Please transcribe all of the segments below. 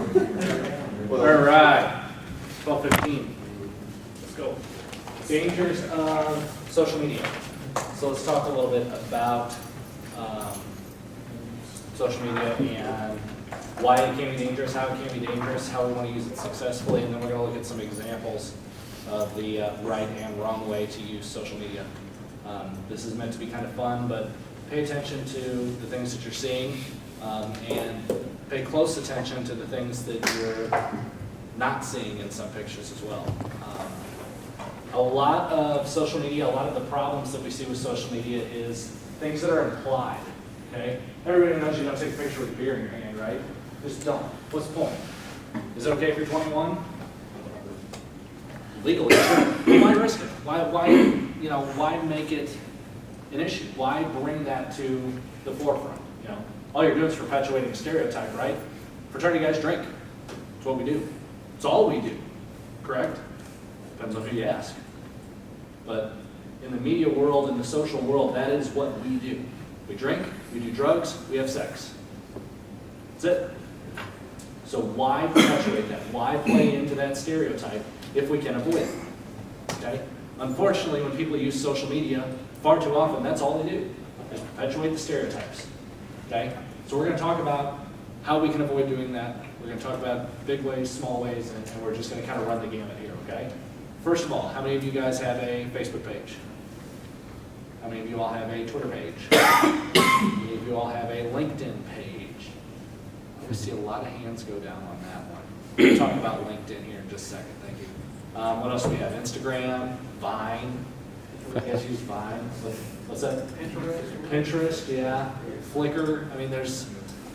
All right, 12:15. Let's go. Dangers of social media. So let's talk a little bit about social media and why it can be dangerous, how it can be dangerous, how we want to use it successfully, and then we're going to look at some examples of the right and wrong way to use social media. This is meant to be kind of fun, but pay attention to the things that you're seeing and pay close attention to the things that you're not seeing in some pictures as well. A lot of social media, a lot of the problems that we see with social media is things that are implied, okay? Everybody knows you don't take a picture with beer in your hand, right? Just don't. What's the point? Is it okay if you're 21? Legally, why risk it? Why make it an issue? Why bring that to the forefront? All you're doing is perpetuating a stereotype, right? Fraternity guys drink. It's what we do. It's all we do, correct? Depends on who you ask. But in the media world, in the social world, that is what we do. We drink, we do drugs, we have sex. That's it. So why perpetuate that? Why play into that stereotype if we can avoid it? Okay? Unfortunately, when people use social media, far too often, that's all they do, is perpetuate the stereotypes. Okay? So we're going to talk about how we can avoid doing that. We're going to talk about big ways, small ways, and we're just going to kind of run the gamut here, okay? First of all, how many of you guys have a Facebook page? How many of you all have a Twitter page? How many of you all have a LinkedIn page? I always see a lot of hands go down on that one. We'll talk about LinkedIn here in just a second, thank you. What else do we have? Instagram, Vine. You guys use Vine? What's that? Pinterest, yeah. Flickr. I mean, there's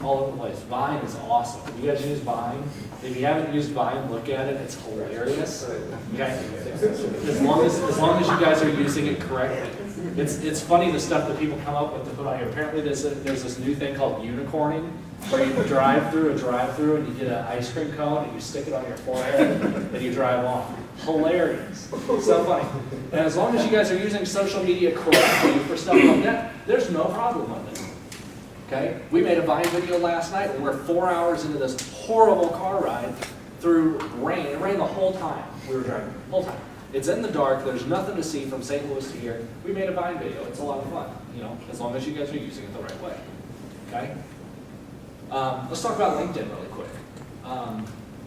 all over the place. Vine is awesome. You guys use Vine? If you haven't used Vine, look at it. It's hilarious. Okay? As long as you guys are using it correctly. It's funny the stuff that people come up with to put on here. Apparently there's this new thing called unicorning, where you drive through a drive-through and you get an ice cream cone and you stick it on your forehead and you drive on. Hilarious. So funny. And as long as you guys are using social media correctly for stuff like that, there's no problem with it. Okay? We made a Vine video last night and we're 4 hours into this horrible car ride through rain. It rained the whole time we were driving, the whole time. It's in the dark, there's nothing to see from St. Louis to here. We made a Vine video, it's a lot of fun, as long as you guys are using it the right way. Okay? Let's talk about LinkedIn really quick.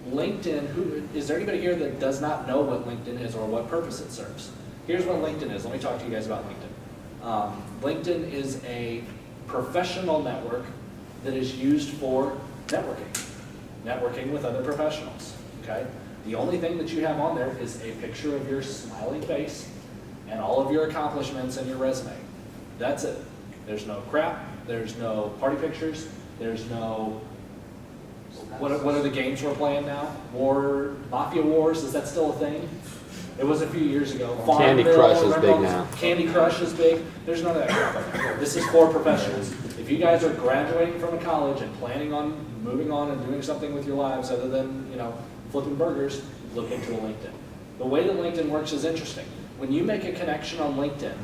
LinkedIn, is there anybody here that does not know what LinkedIn is or what purpose it serves? Here's what LinkedIn is. Let me talk to you guys about LinkedIn. LinkedIn is a professional network that is used for networking with other professionals, okay? The only thing that you have on there is a picture of your smiling face and all of your accomplishments and your resume. That's it. There's no crap, there's no party pictures, there's no, what are the games we're playing now? Mafia Wars, is that still a thing? It was a few years ago. Candy Crush is big now. Candy Crush is big. There's none of that crap. This is for professionals. If you guys are graduating from a college and planning on moving on and doing something with your lives other than, flipping burgers, look into a LinkedIn. The way that LinkedIn works is interesting. When you make a connection on LinkedIn,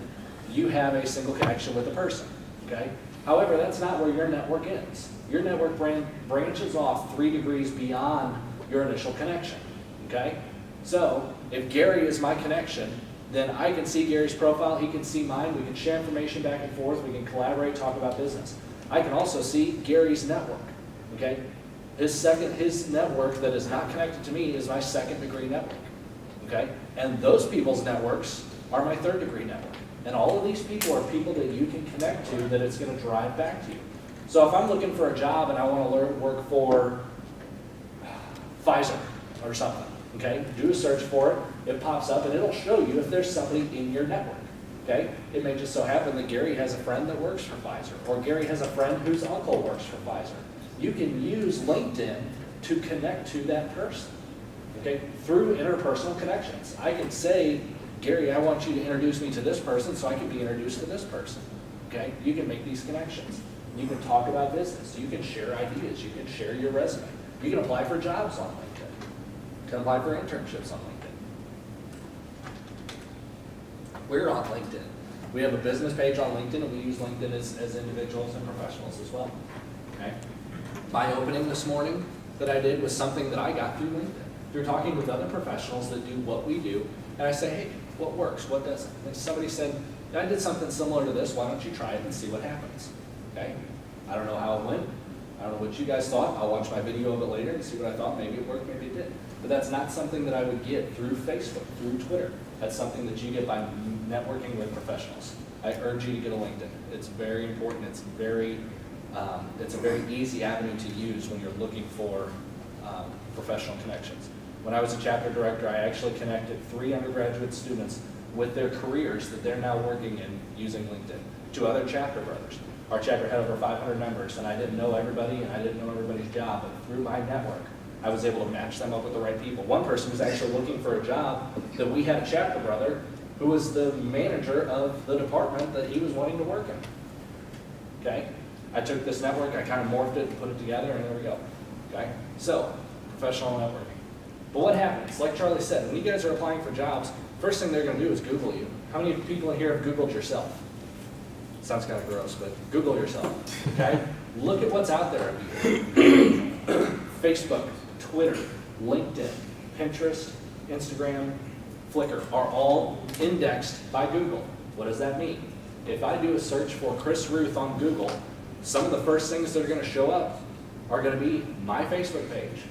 you have a single connection with a person, okay? However, that's not where your network ends. Your network branches off 3 degrees beyond your initial connection, okay? So, if Gary is my connection, then I can see Gary's profile, he can see mine, we can share information back and forth, we can collaborate, talk about business. I can also see Gary's network, okay? His network that is not connected to me is my 2nd degree network, okay? And those people's networks are my 3rd degree network. And all of these people are people that you can connect to that it's going to drive back to you. So if I'm looking for a job and I want to work for Pfizer or something, okay? Do a search for it, it pops up and it'll show you if there's somebody in your network, okay? It may just so happen that Gary has a friend that works for Pfizer, or Gary has a friend whose uncle works for Pfizer. You can use LinkedIn to connect to that person, okay? Through interpersonal connections. I can say, Gary, I want you to introduce me to this person so I can be introduced to this person, okay? You can make these connections. You can talk about business. You can share ideas. You can share your resume. You can apply for jobs on LinkedIn. You can apply for internships on LinkedIn. We're on LinkedIn. We have a business page on LinkedIn, and we use LinkedIn as individuals and professionals as well, okay? My opening this morning that I did was something that I got through LinkedIn, through talking with other professionals that do what we do. And I say, hey, what works, what doesn't? And somebody said, I did something similar to this, why don't you try it and see what happens? Okay? I don't know how it went. I don't know what you guys thought. I'll watch my video of it later and see what I thought. Maybe it worked, maybe it didn't. But that's not something that I would get through Facebook, through Twitter. That's something that you get by networking with professionals. I urge you to get a LinkedIn. It's very important. It's a very easy avenue to use when you're looking for professional connections. When I was a chapter director, I actually connected 3 undergraduate students with their careers that they're now working in using LinkedIn. 2 other chapter brothers. Our chapter had over 500 members, and I didn't know everybody, and I didn't know everybody's job, but through my network, I was able to match them up with the right people. One person was actually looking for a job that we had a chapter brother who was the manager of the department that he was wanting to work in. Okay? I took this network, I kind of morphed it and put it together, and there we go. Okay? So, professional networking. But what happens? Like Charlie said, when you guys are applying for jobs, first thing they're going to do is Google you. How many people in here have Googled yourself? Sounds kind of gross, but Google yourself. Okay? Look at what's out there of you. Facebook, Twitter, LinkedIn, Pinterest, Instagram, Flickr are all indexed by Google. What does that mean? If I do a search for Chris Ruth on Google, some of the first things that are going to show up are going to be my Facebook page,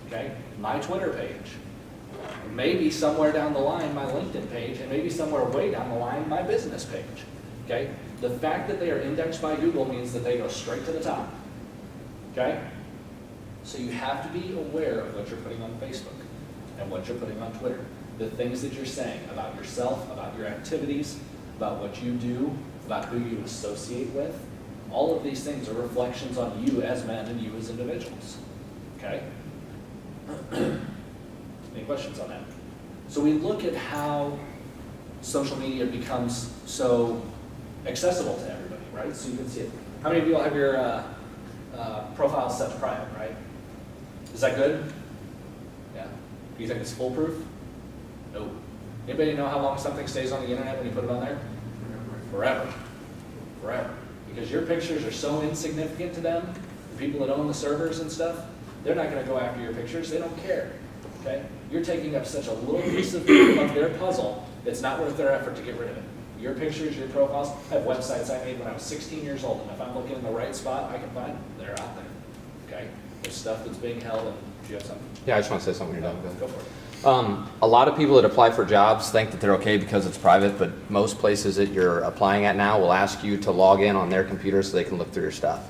okay, my Twitter page, maybe somewhere down the line my LinkedIn page, and maybe somewhere way down the line my business page. Okay? The fact that they are indexed by Google means that they go straight to the top. Okay? So you have to be aware of what you're putting on Facebook and what you're putting on Twitter. The things that you're saying about yourself, about your activities, about what you do, about who you associate with. All of these things are reflections on you as men and you as individuals. Okay? Any questions on that? So we look at how social media becomes so accessible to everybody, right? So you can see it. How many of you all have your profile set to private, right? Is that good? Yeah. Do you think it's foolproof? No. Anybody know how long something stays on the internet when you put it on there? Forever. Forever. Because your pictures are so insignificant to them, the people that own the servers and stuff, they're not going to go after your pictures. They don't care. Okay? You're taking up such a little piece of their puzzle, it's not worth their effort to get rid of it. Your pictures, your profiles, I have websites I made when I was 16 years old, and if I'm looking in the right spot, I can find them. They're out there. Okay? There's stuff that's being held, and do you have something? Yeah, I just want to say something when you're done. Go for it. A lot of people that apply for jobs think that they're okay because it's private, but most places that you're applying at now will ask you to log in on their computer so they can look through your stuff.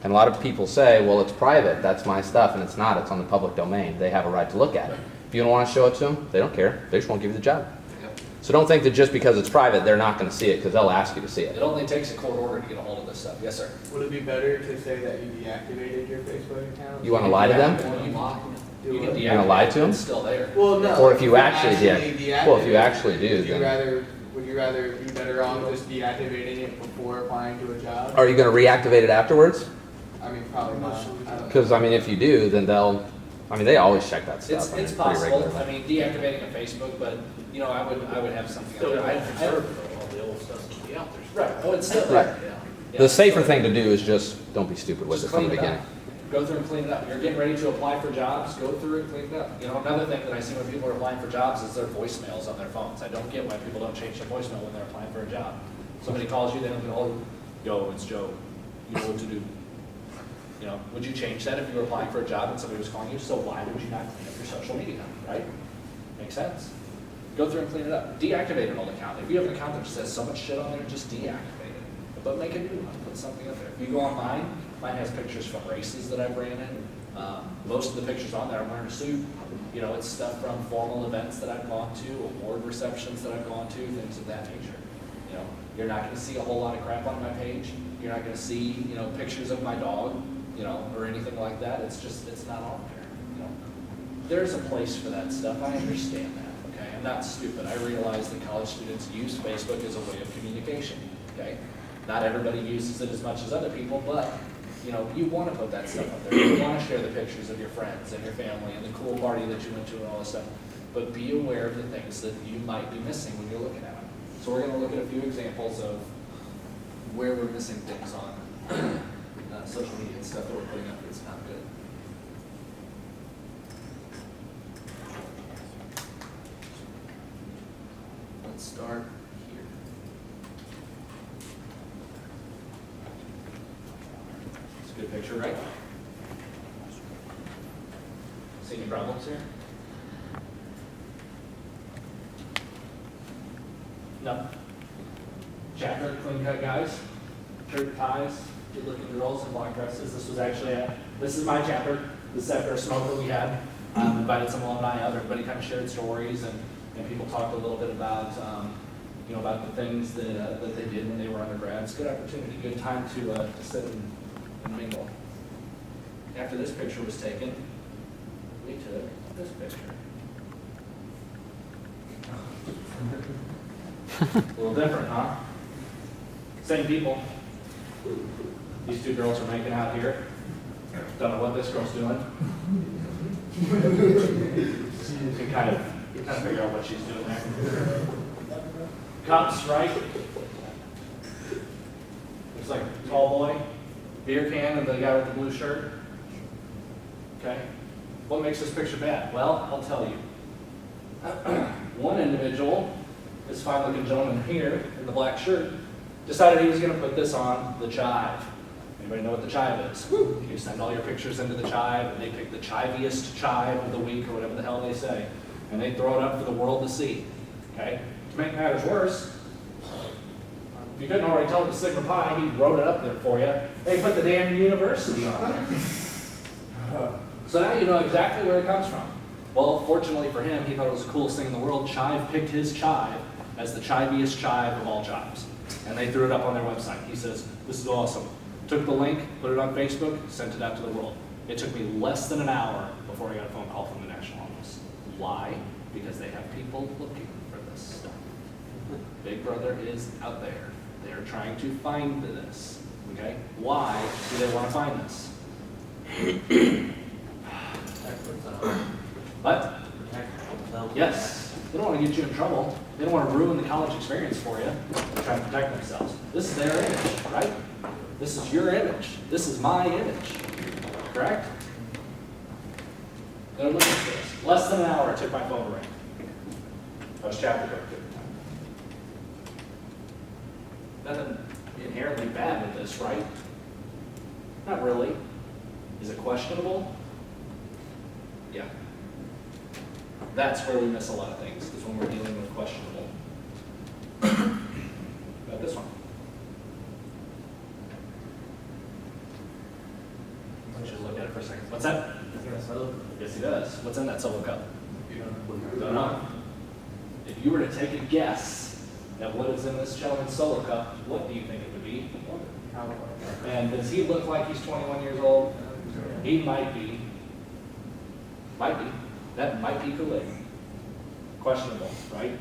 And a lot of people say, well, it's private, that's my stuff, and it's not, it's on the public domain. They have a right to look at it. If you don't want to show it to them, they don't care. They just won't give you the job. Yep. So don't think that just because it's private, they're not going to see it, because they'll ask you to see it. It only takes a court order to get a hold of this stuff. Yes, sir. Would it be better to say that you deactivated your Facebook account? You want to lie to them? Well, you can You're gonna lie to them? It's still there. Well, no. Or if you actually deactivate well, if you actually do, would you then... rather be better off just deactivating it before applying to a job? Are you going to reactivate it afterwards? I mean, probably not. Because, I mean, if you do, then they'll... I mean, they always check that stuff. It's pretty possible. regularly. I mean, deactivating a Facebook, but you know, I would have something up there. All the old stuff will be out there. Right. Oh, it's still Right. there. Yeah. The safer thing to do is just don't be stupid with Just it from the clean it beginning. up. Go through and clean it up. You're getting ready to apply for jobs, go through it, clean it up. You know, another thing that I see when people are applying for jobs is their voicemails on their phones. I don't get why people don't change their voicemail when they're applying for a job. Somebody calls you, they don't go, oh, yo, it's Joe. You know what to do. You know, would you change that if you were applying for a job and somebody was calling you? So why would you not clean up your social media, right? Makes sense. Go through and clean it up. Deactivate an old account. If you have an account that says so much shit on there, just deactivate it. But make a new one. Put something up there. If you go on mine has pictures from races that I've ran in. Most of the pictures on there, I'm wearing a suit. You know, it's stuff from formal events that I've gone to, award receptions that I've gone to, things of that nature. You know, you're not going to see a whole lot of crap on my page. You're not going to see, you know, pictures of my dog, you know, or anything like that. It's just, it's not on there. You know, there's a place for that stuff. I understand that. Okay, I'm not stupid. I realize that college students use Facebook as a way of communication. Okay, not everybody uses it as much as other people, but you know, you want to put that stuff up there. You want to share the pictures of your friends and your family and the cool party that you went to and all this stuff. But be aware of the things that you might be missing when you're looking at them. So we're going to look at a few examples of where we're missing things on social media and stuff that we're putting up that's not good. picture, right? See any problems here? No. Chapter, clean cut guys, shirt ties, good looking girls in black dresses. This was actually this is my chapter. This is after a smoke that we had. Invited some alumni out. Everybody kind of shared stories, and people talked a little bit about about the things that they did when they were undergrads. Good opportunity, good time to sit and mingle. After this picture was taken, we took this picture. A little different, huh? Same people. These two girls are making out here. Don't know what this girl's doing. You can kind of figure out what she's doing there. Cups, right? Looks like a tall boy. Beer can and the guy with the blue shirt. Okay. What makes this picture bad? Well, I'll tell you. One individual, this fine-looking gentleman here in the black shirt, decided he was going to put this on the Chive. Anybody know what the Chive is? You send all your pictures into the Chive, and they pick the chiviest Chive of the week, or whatever the hell they say, and they throw it up for the world to see. Okay? To make matters worse, if you couldn't already tell it was Sigma Pi, he wrote it up there for you. They put the damn university on there. So now you know exactly where it comes from. Well, fortunately for him, he thought it was the coolest thing in the world. Chive picked his Chive as the chiviest Chive of all chives. And they threw it up on their website. He says, this is awesome. Took the link, put it on Facebook, sent it out to the world. It took me less than an hour before I got a phone call from the national office. Why? Because they have people looking for this stuff. Big Brother is out there. They're trying to find this. Okay? Why do they want to find this? What? Yes. They don't want to get you in trouble. They don't want to ruin the college experience for you. They're trying to protect themselves. This is their image, right? This is your image. This is my image. Correct? They're looking for this. Less than an hour it took my phone to ring. I was chapter director at the time. Nothing inherently bad with this, right? Not really. Is it questionable? Yeah. That's where we miss a lot of things, is when we're dealing with questionable. About this one. Let's just look at it for a second. What's that? Yes, he does. What's in that solo cup? Don't know. If you were to take a guess at what is in this gentleman's solo cup, what do you think it would be? And does he look like he's 21 years old? He might be. Might be. That might be Kool-Aid. Questionable, right?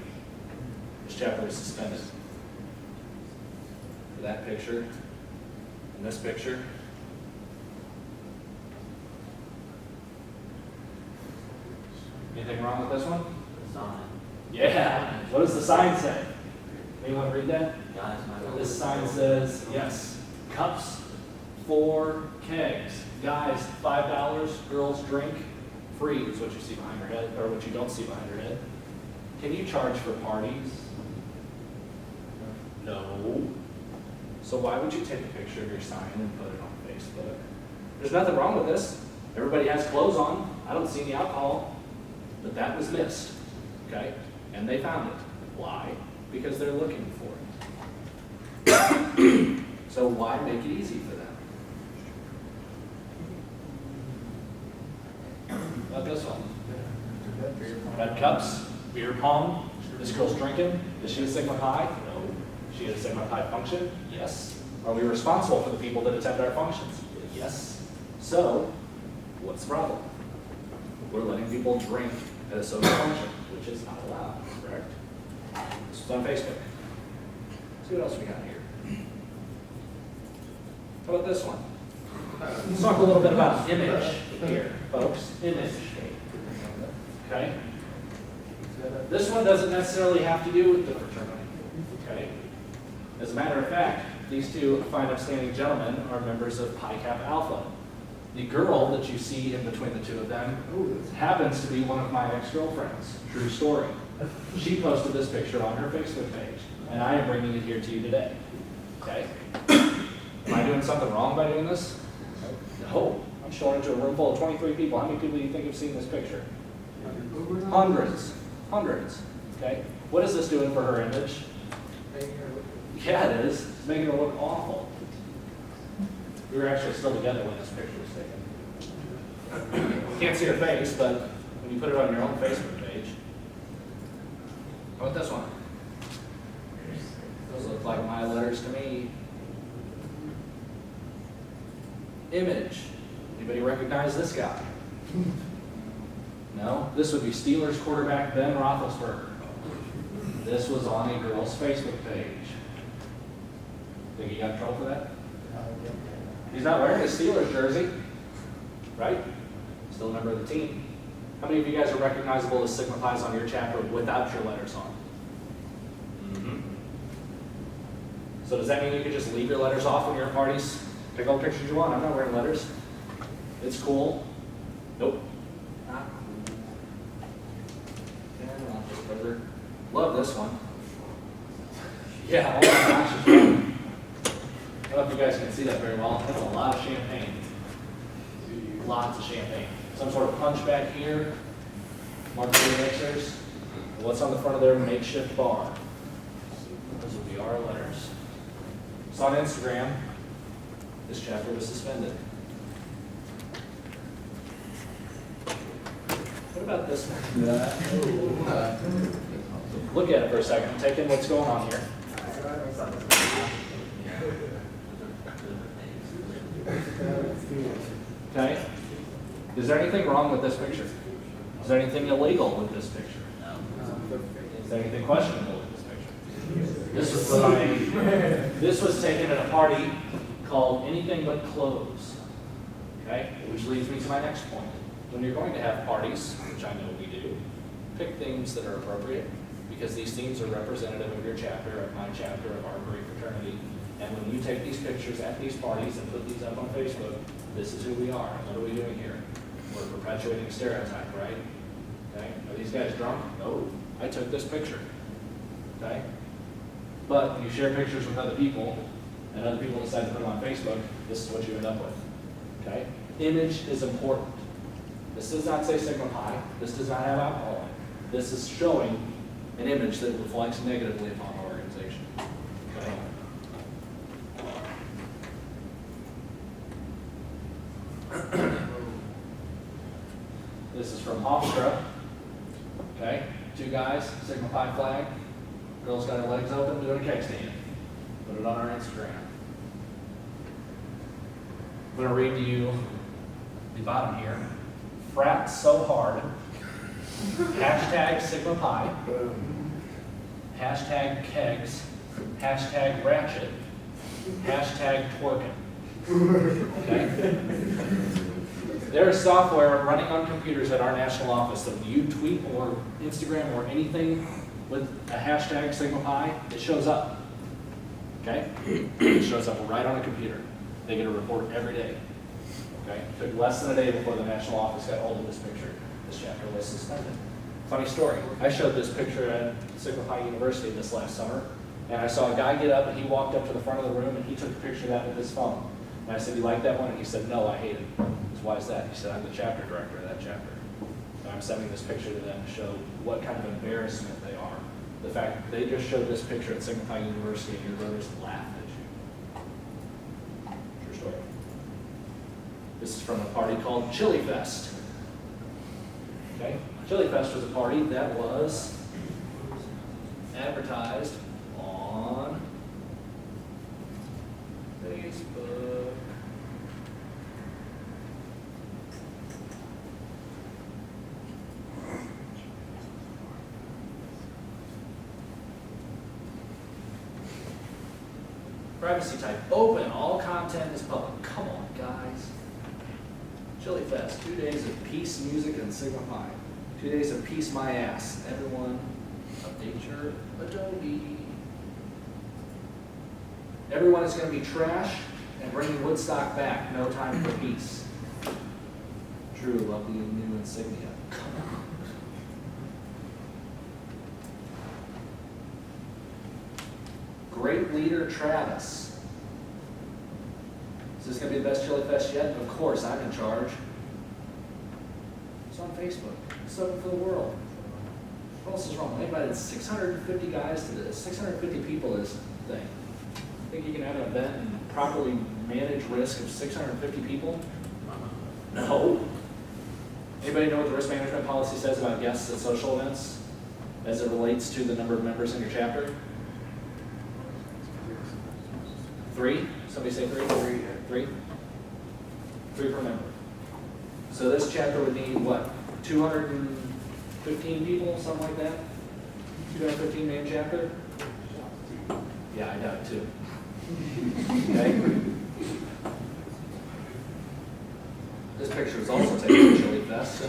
This chapter is suspended. For that picture, and this picture. Anything wrong with this one? Yeah. What does the sign say? Anyone read that? This sign says, yes, cups for kegs. Guys, $5, girls drink free is what you see behind your head, or what you don't see behind your head. Can you charge for parties? No. So why would you take a picture of your sign and put it on Facebook? There's nothing wrong with this. Everybody has clothes on. I don't see any alcohol. But that was missed, okay? And they found it. Why? Because they're looking for it. So why make it easy for them? About this one. Red cups, beer pong. This girl's drinking. Is she a Sigma Pi? No. Is she a Sigma Pi function? Yes. Are we responsible for the people that attend our functions? Yes. So, what's the problem? We're letting people drink at a social function, which is not allowed, correct? This is on Facebook. Let's see what else we got here. How about this one? Let's talk a little bit about image here, folks. Image. Okay? This one doesn't necessarily have to do with the fraternity. Okay? As a matter of fact, these two fine upstanding gentlemen are members of Pi Kappa Alpha. The girl that you see in between the two of them happens to be one of my ex-girlfriends. True story. She posted this picture on her Facebook page, and I am bringing it here to you today. Okay? Am I doing something wrong by doing this? No, I'm showing it to a room full of 23 people. How many people do you think have seen this picture? Hundreds, hundreds, okay? What is this doing for her image? Yeah, it is. It's making her look awful. We were actually still together when this picture was taken. Can't see her face, but when you put it on your own Facebook page. How about this one? Those look like my letters to me. Image. Anybody recognize this guy? No? This would be Steelers quarterback Ben Roethlisberger. This was on a girl's Facebook page. Think he got in trouble for that? He's not wearing a Steelers jersey, right? Still a member of the team. How many of you guys are recognizable as Sigma Pi's on your chapter without your letters on? Mm-hmm. So does that mean you could just leave your letters off when you're at parties? Take all the pictures you want. I'm not wearing letters. It's cool. Nope. Not cool. And I'll just further. Love this one. Yeah, oh my gosh, it's fun. I don't know if you guys can see that very well. That's a lot of champagne. Lots of champagne. Some sort of punch back here. Margarita mixers. What's on the front of their makeshift bar? Those would be our letters. It's on Instagram. This chapter was suspended. What about this one? Look at it for a second. Take in what's going on here. Okay? Is there anything wrong with this picture? Is there anything illegal with this picture? No. Is there anything questionable with this picture? This was taken at a party called Anything But Clothes. Okay? Which leads me to my next point. When you're going to have parties, which I know we do, pick themes that are appropriate, because these themes are representative of your chapter, of my chapter, of our great fraternity. And when you take these pictures at these parties and put these up on Facebook, this is who we are. What are we doing here? We're perpetuating a stereotype, right? Okay? Are these guys drunk? No. I took this picture. Okay? But when you share pictures with other people, and other people decide to put them on Facebook, this is what you end up with. Okay? Image is important. This does not say Sigma Pi. This does not have alcohol in it. This is showing an image that reflects negatively upon our organization. Okay? This is from Hofstra. Okay? Two guys, Sigma Pi flag. Girl's got her legs open, doing a keg stand. Put it on our Instagram. I'm going to read to you the bottom here. Frat so hard. Hashtag Sigma Pi. Hashtag kegs. Hashtag ratchet. Hashtag twerking. Okay? There is software running on computers at our national office that when you tweet or Instagram or anything with a hashtag Sigma Pi, it shows up. Okay? It shows up right on a computer. They get a report every day. Okay? It took less than a day before the national office got hold of this picture. This chapter was suspended. Funny story. I showed this picture at Sigma Pi University this last summer, and I saw a guy get up and he walked up to the front of the room and he took a picture of that with his phone. And I said, "You like that one?" And he said, "No, I hate it." I said, "Why is that?" He said, "I'm the chapter director of that chapter. And I'm sending this picture to them to show what kind of embarrassment they are. The fact that they just showed this picture at Sigma Pi University and your brothers laughed at you." True story. This is from a party called Chili Fest. Okay? Chili Fest was a party that was advertised on Facebook. Privacy type open, all content is public. Come on, guys. Chili Fest, 2 days of peace, music, and Sigma Pi. 2 days of peace, my ass. Everyone, update your Adobe. Everyone is going to be trash and bringing Woodstock back. No time for peace. True, lovely new insignia. Come on. Great leader Travis. this gonna be the best chili fest yet? Of course, I'm in charge. It's on Facebook. It's open for the world. What else is wrong? They invited 650 guys to this, 650 people to this thing. Think you can have an event and properly manage risk of 650 people? No. Anybody know what the risk management policy says about guests at social events as it relates to the number of members in your chapter? 3? Somebody say 3? 3? 3 per member. So this chapter would need what? 215 people, something like that? 215 man chapter? Yeah, I doubt it too. Okay? This picture was also taken at Chili Fest.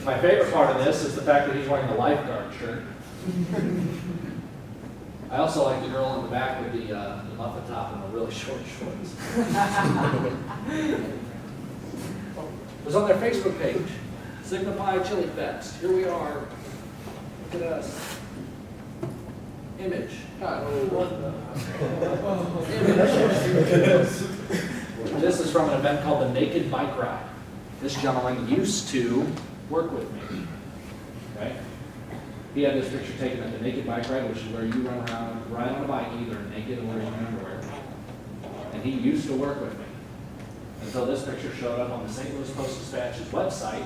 My favorite part of this is the fact that he's wearing a lifeguard shirt. I also like the girl in the back with the muffin top and the really short shorts. It was on their Facebook page. Sigma Pi Chili Fest. Here we are. Look at us. Image. This is from an event called the Naked Bike Ride. This gentleman used to work with me. Okay? He had this picture taken at the Naked Bike Ride, which is where you run around, ride on a bike either naked or wearing underwear. And he used to work with me. Until this picture showed up on the St. Louis Post-Dispatch's website,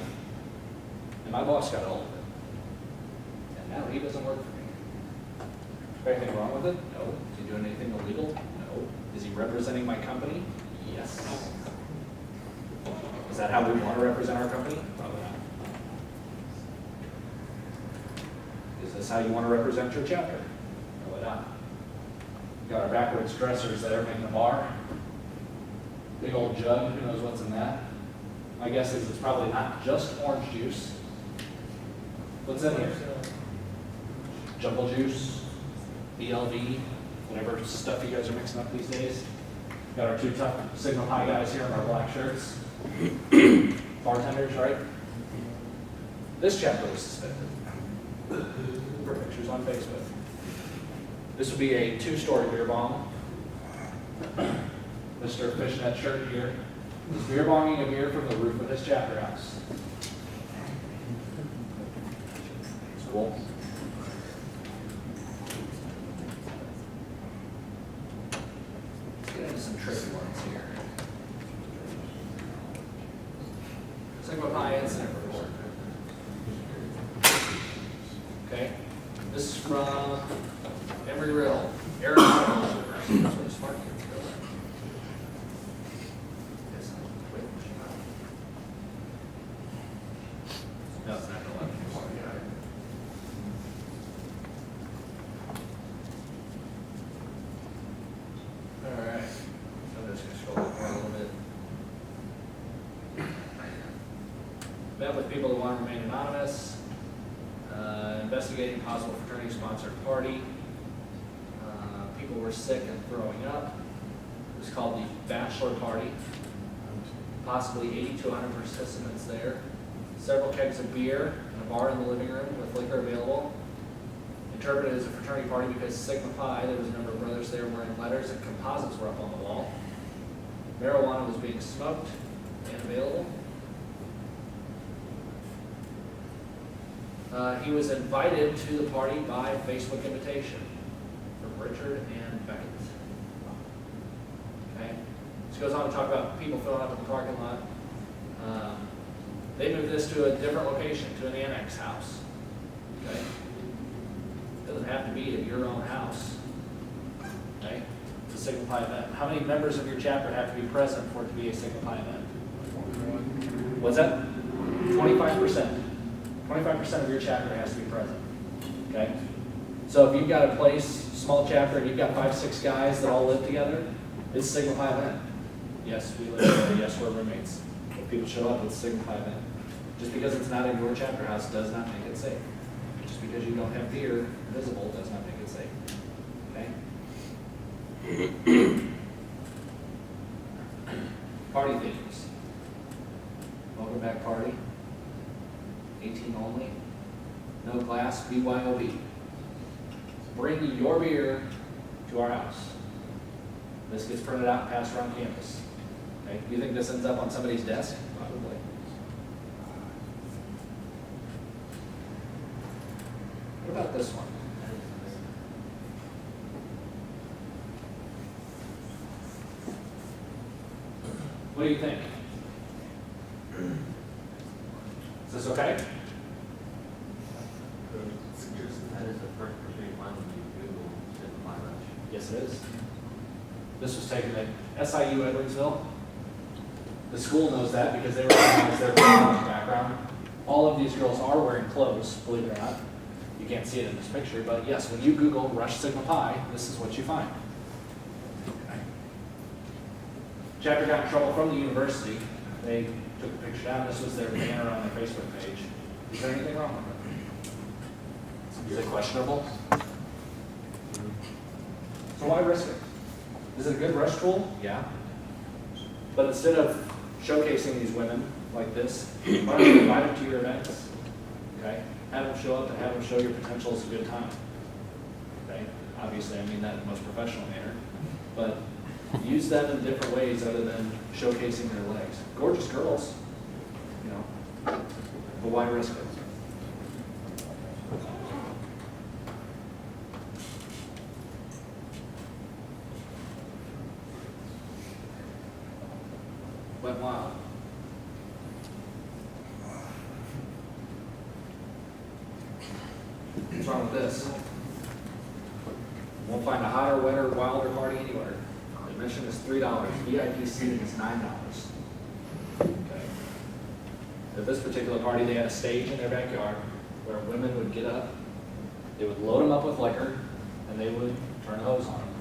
and my boss got hold of it. And now he doesn't work for me. Is there anything wrong with it? No. Is he doing anything illegal? No. Is he representing my company? Yes. Is that how we want to represent our company? Probably not. Is this how you want to represent your chapter? Probably not. We got our backwards dressers there making a bar. Big old jug, who knows what's in that? My guess is it's probably not just orange juice. What's in here? Jungle juice, BLV, whatever stuff you guys are mixing up these days. Got our 2 tough Sigma Pi guys here in our black shirts. Bartenders, right? This chapter was suspended for pictures on Facebook. This would be a 2-story beer bong. Mr. Fishnet shirt here is beer bonging a beer from the roof of his chapter house. It's cool. Let's get into some tricky ones here. Sigma Pi incident report. Okay, this is from Emory Riddle, Arizona. That's where the smart kids go. No, it's not gonna let me. All right, so I'm just gonna scroll down a little bit. Met with people who want to remain anonymous. Investigating possible fraternity-sponsored party. People were sick and throwing up. It was called the Bachelor Party. Possibly 80 to 100 participants there. Several kegs of beer and a bar in the living room with liquor available. Interpreted as a fraternity party because Sigma Pi, there was a number of brothers there wearing letters and composites were up on the wall. Marijuana was being smoked and available. He was invited to the party by Facebook invitation from Richard and Beckett. Okay. This goes on to talk about people filling up in the parking lot. They moved this to a different location, to an annex house. Okay. It doesn't have to be at your own house. Okay. It's a Sigma Pi event. How many members of your chapter have to be present for it to be a Sigma Pi event? What's that? 25%. 25% of your chapter has to be present. Okay? So if you've got a place, small chapter, and you've got 5, 6 guys that all live together, it's a Sigma Pi event. Yes, we live together. Yes, we're roommates. If people show up, it's a Sigma Pi event. Just because it's not in your chapter house does not make it safe. Just because you don't have beer visible does not make it safe. Okay? Party themes. Welcome back party. 18 only. No glass, BYOB. Bring your beer to our house. This gets printed out and passed around campus. Okay? You think this ends up on somebody's desk? Probably. What about this one? What do you think? Is this okay? That is the first person you find when you Google Sigma Pi Rush. Yes, it is. This was taken at SIU Edwardsville. The school knows that because they recognize their background. All of these girls are wearing clothes, believe it or not. You can't see it in this picture, but yes, when you Google Rush Sigma Pi, this is what you find. Chapter got in trouble from the university. They took the picture down. This was their banner on their Facebook page. Is there anything wrong with it? Is it questionable? So why risk it? Is it a good rush tool? Yeah. But instead of showcasing these women like this, why don't you invite them to your events? Okay? Have them show up and have them show your potential as a good time. Okay? Obviously, I mean that in the most professional manner. But use them in different ways other than showcasing their legs. Gorgeous girls, you know, but why risk it? Went wild. What's wrong with this? Won't find a hotter, wetter, wilder party anywhere. Admission is $3. VIP seating is $9. Okay. At this particular party, they had a stage in their backyard where women would get up, they would load them up with liquor, and they would turn a hose on them.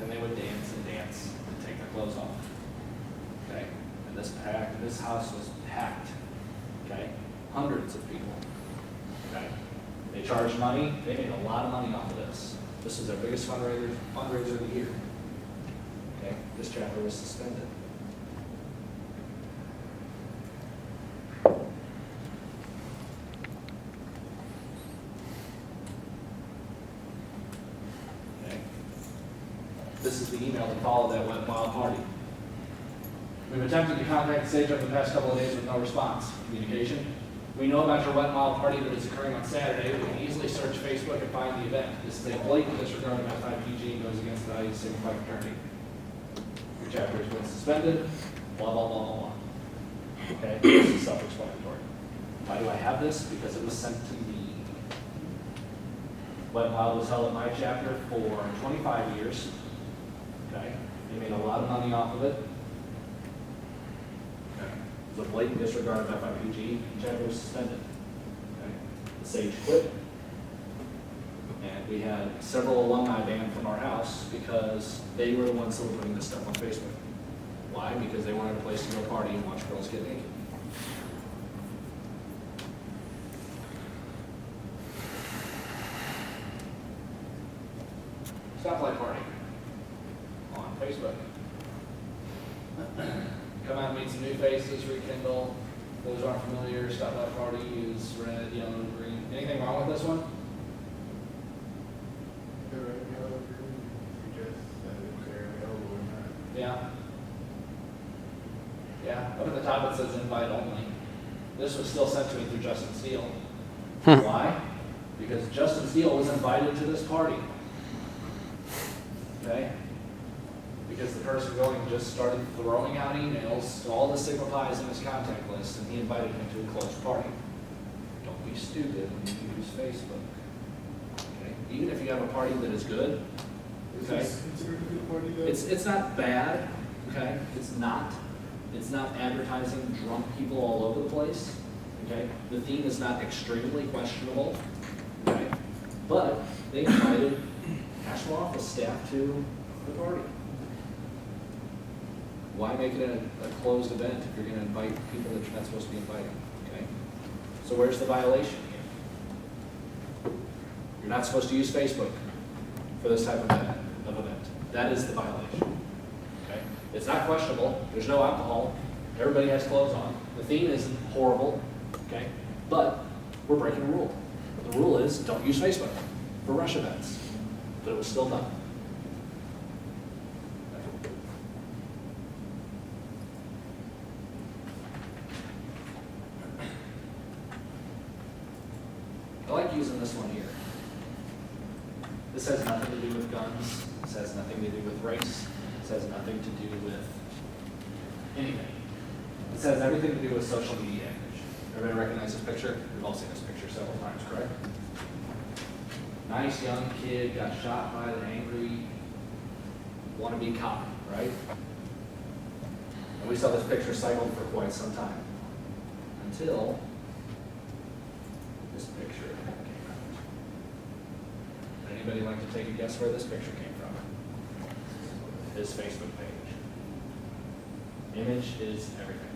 And they would dance and dance and take their clothes off. Okay. And this house was packed. Okay. Hundreds of people. Okay. They charged money. They made a lot of money off of this. This is their biggest fundraiser of the year. Okay, this chapter was suspended. Okay. This is the email that followed that went wild party. We've attempted to contact the stage over the past couple of days with no response. Communication. We know about your wet and wild party that is occurring on Saturday. We can easily search Facebook and find the event. This is a blatant disregard of F5PG and goes against the values of Sigma Pi fraternity. Your chapter has been suspended, blah, blah, blah, blah, blah. Okay, this is self-explanatory. Why do I have this? Because it was sent to me. Wet and Wild was held at my chapter for 25 years. Okay, they made a lot of money off of it. It was a blatant disregard of FIPG, chapter was suspended. Okay. The sage quit. And we had several alumni banned from our house because they were the ones that were putting this stuff on Facebook. Why? Because they wanted a place to go party and watch girls get naked. Stoplight party on Facebook. Come out and meet some new faces, rekindle. Those who aren't familiar, stoplight party, use red, yellow, green. Anything wrong with this one? Yeah. Yeah, up at the top it says invite only. This was still sent to me through Justin Steele. Why? Because Justin Steele was invited to this party. Okay? Because the person going just started throwing out emails to all the Sigma Pi's in his contact list, and he invited him to a closed party. Don't be stupid when you use Facebook. Okay? Even if you have a party that is good, okay? It's not bad, okay? It's not advertising drunk people all over the place, okay? The theme is not extremely questionable, okay? But they invited national office staff to the party. Why make it a closed event if you're going to invite people that you're not supposed to be inviting, okay? So where's the violation here? You're not supposed to use Facebook for this type of event. That is the violation, okay? It's not questionable. There's no alcohol. Everybody has clothes on. The theme isn't horrible, okay? But we're breaking a rule. The rule is don't use Facebook for rush events. But it was still done. using this one here. This has nothing to do with guns. This has nothing to do with race. This has nothing to do with anything. This has everything to do with social media image. Everybody recognize this picture? We've all seen this picture several times, correct? Nice young kid got shot by an angry wannabe cop, right? And we saw this picture cycled for quite some time. Until this picture came out. Anybody like to take a guess where this picture came from? His Facebook page. Image is everything.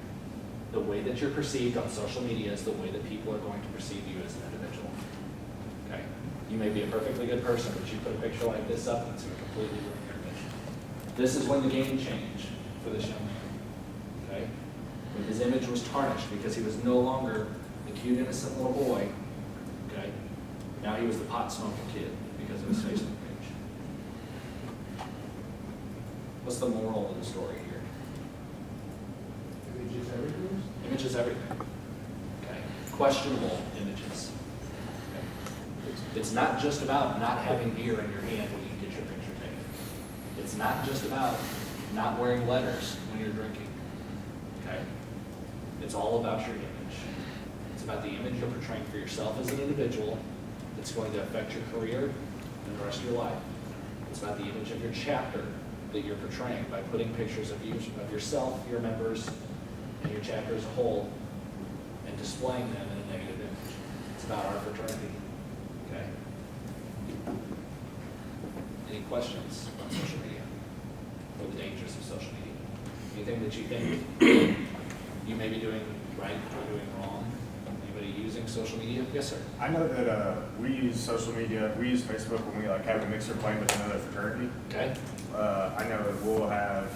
The way that you're perceived on social media is the way that people are going to perceive you as an individual. Okay? You may be a perfectly good person, but you put a picture like this up and it's going to completely ruin your image. This is when the game changed for this young man. Okay? When his image was tarnished because he was no longer the cute, innocent little boy. Okay? Now he was the pot smoking kid because of his Facebook page. What's the moral of the story here? Image is everything? Image is everything. Okay? Questionable images. Okay? It's not just about not having beer in your hand when you get your picture taken. It's not just about not wearing letters when you're drinking. Okay? It's all about your image. It's about the image you're portraying for yourself as an individual that's going to affect your career and the rest of your life. It's about the image of your chapter that you're portraying by putting pictures of you, of yourself, your members, and your chapter as a whole, and displaying them in a negative image. It's about our fraternity. Okay? Any questions on social media or the dangers of social media? Anything that you think you may be doing right or doing wrong? Anybody using social media? Yes, sir. I know that we use social media, we use Facebook when we like have a mixer playing with another fraternity. Okay. I know that we'll have,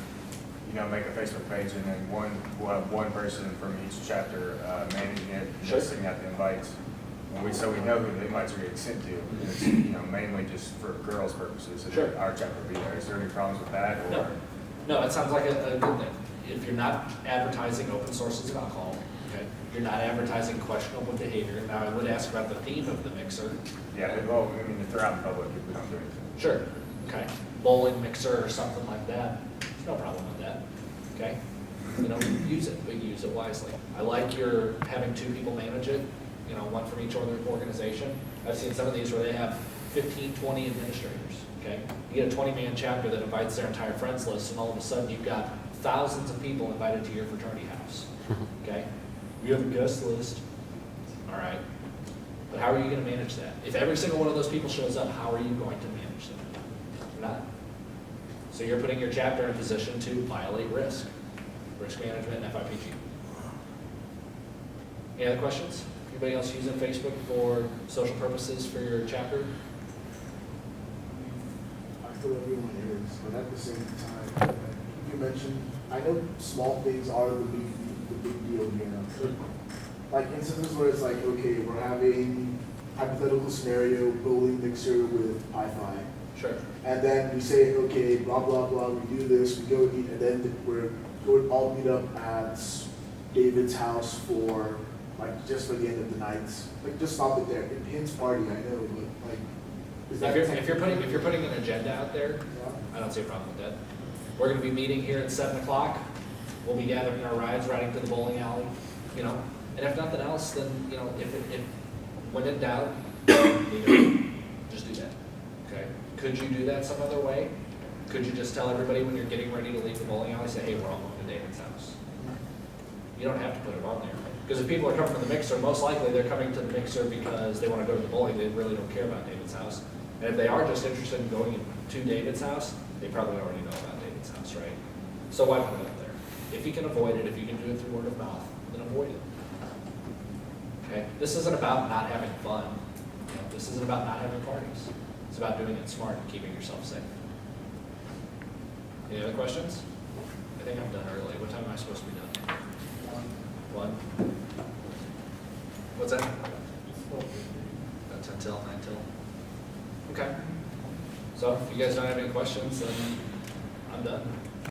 make a Facebook page and then we'll have one person from each chapter managing it, Sure. sending out the invites. So we know who the invites are getting sent to. It's, mainly just for girls' purposes. And Sure. our chapter will be there. Is there any problems with that? Or? No. No, it sounds like a good thing. If you're not advertising open sources of alcohol, okay, you're not advertising questionable behavior. Now, I would ask about the theme of the mixer. Yeah, well, if they're out in public, if we don't do anything. Sure. Okay. Bowling mixer or something like that. There's no problem with that. Okay. Use it, but use it wisely. I like your having two people manage it. One from each organization. I've seen some of these where they have 15, 20 administrators. Okay. You get a 20-man chapter that invites their entire friends list, and all of a sudden you've got thousands of people invited to your fraternity house. Okay. You have a guest list. All right. But how are you going to manage that? If every single one of those people shows up, how are you going to manage them? You're not. So you're putting your chapter in position to violate risk management, and FIPG. Any other questions? Anybody else using Facebook for social purposes for your chapter? I feel everyone is, but at the same time, like you mentioned, I know small things are the big deal here. Like instances where it's like, okay, we're having hypothetical scenario, bowling mixer with Pi-Fi. Sure. And then we say, okay, blah, blah, blah, we do this, we go eat, and then we're going all meet up at David's house for, just for the end of the night. Just stop it there. Hints party, I know, but is that... If you're putting an agenda out there, Yeah. I don't see a problem with that. We're going to be meeting here at 7 o'clock. We'll be gathering our rides, riding to the bowling alley, And if nothing else, then, if when in doubt, just do that. Okay? Could you do that some other way? Could you just tell everybody when you're getting ready to leave the bowling alley, say, hey, we're all going to David's house? You don't have to put it on there. Because if people are coming from the mixer, most likely they're coming to the mixer because they want to go to the bowling. They really don't care about David's house. And if they are just interested in going to David's house, they probably already know about David's house, right? So why put it up there? If you can avoid it, if you can do it through word of mouth, then avoid it. Okay? This isn't about not having fun. This isn't about not having parties. It's about doing it smart and keeping yourself safe. Any other questions? I think I'm done early. What time am I supposed to be done? 1? What's that? About 10 till, 9 till. Okay. So if you guys don't have any questions, then I'm done.